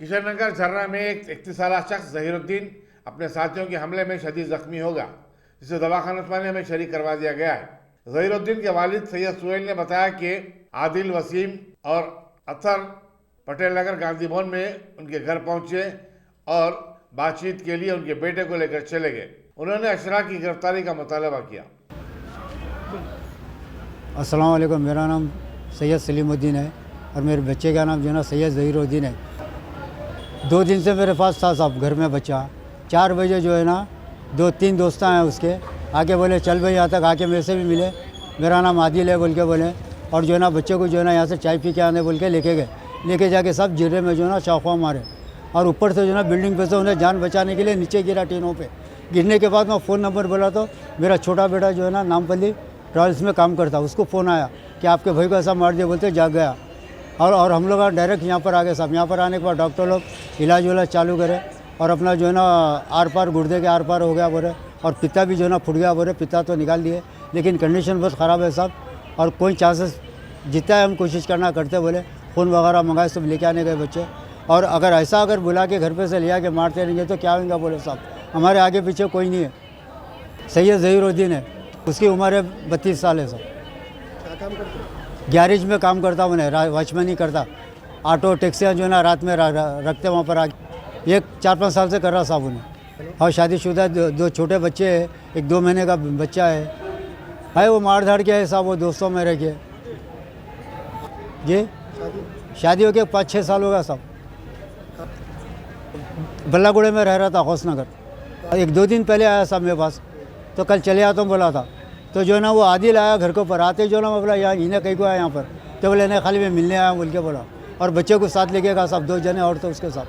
किशननगर झर्रा में एक 31 साल शख्स जहीरुद्दीन अपने साथियों के हमले में शदीद जख्मी होगा, जिसे दवाखाना उस्मानिया में शरीक करवा दिया गया है। जहीरुद्दीन के वालिद सैयद सुहेल ने बताया कि आदिल, वसीम और अतर पटेल नगर गांधी भवन में उनके घर पहुंचे और बातचीत के लिए उनके बेटे को लेकर चले गए। उन्होंने अशरा की गिरफ्तारी का मुतालबा किया। अस्सलाम वालेकुम, मेरा नाम सैयद सलीमुद्दीन है और मेरे बच्चे का नाम जो है ना सैयद ज़हीरुद्दीन है। 2 दिन से मेरे पास था साहब घर में बच्चा। 4 बजे जो है ना 2-3 दोस्त हैं उसके आके बोले चल भाई यहाँ तक आके मेरे से भी मिले, मेरा नाम आदिल है बोल के बोले, और जो है ना बच्चे को जो है ना यहाँ से चाय पी के आने बोल के लेके गए। लेके जाके सब जिरे में जो है ना चाकू मारे और ऊपर से जो है ना बिल्डिंग पे से उन्हें जान बचाने के लिए नीचे गिरा टीनों पे। गिरने के बाद मैं फ़ोन नंबर बोला तो मेरा छोटा बेटा जो है ना नामपल्ली ट्रैवल्स में काम करता, उसको फ़ोन आया कि आपके भाई को ऐसा मार दिया, बोलते जाग गया। और हम लोग डायरेक्ट यहाँ पर आ गए साहब। यहाँ पर आने के बाद डॉक्टर लोग इलाज वाला चालू करे और अपना जो है ना आर पार गुर्दे के आर पार हो गया बोले, और पिता भी जो है ना फुट गया बोले। पिता तो निकाल दिए लेकिन कंडीशन बहुत ख़राब है साहब, और कोई चांसेस जितना है हम कोशिश करना करते बोले। फ़ोन वगैरह मंगाए सब लेके आने गए बच्चे, और अगर बुला के घर पे से लिया के मारते रहेंगे तो क्या होगा बोले साहब। हमारे आगे पीछे कोई नहीं है। सैयद ज़हीरुद्दीन है, उसकी उम्र है 32 साल है साहब। क्या काम करते हैं? गैरेज में काम करता हूँ, वॉचमैन ही करता। ऑटो टैक्सियाँ जो है ना रात में रखते वहाँ पर आके। ये 4-5 साल से कर रहा साहब उन्हें। और शादीशुदा 2 छोटे बच्चे हैं, एक 2 महीने का बच्चा है वो मार धाड़ के है साहब, वो दोस्तों में रह के जी। शादी हो के 5-6 साल हो गया साहब। बल्लागुड़े में रह रहा था, होसनगर। 1-2 दिन पहले आया साहब मेरे पास, तो कल चले आता हूँ बोला था। तो जो है ना वो आदिल आया घर के ऊपर आते जो ना मैं बोला यहाँ इन्हें कहीं को आया यहाँ पर, तो बोले नहीं खाली मैं मिलने आया बोल के बोला। और बच्चे को साथ लेके गया साहब, 2 जने और तो उसके साथ।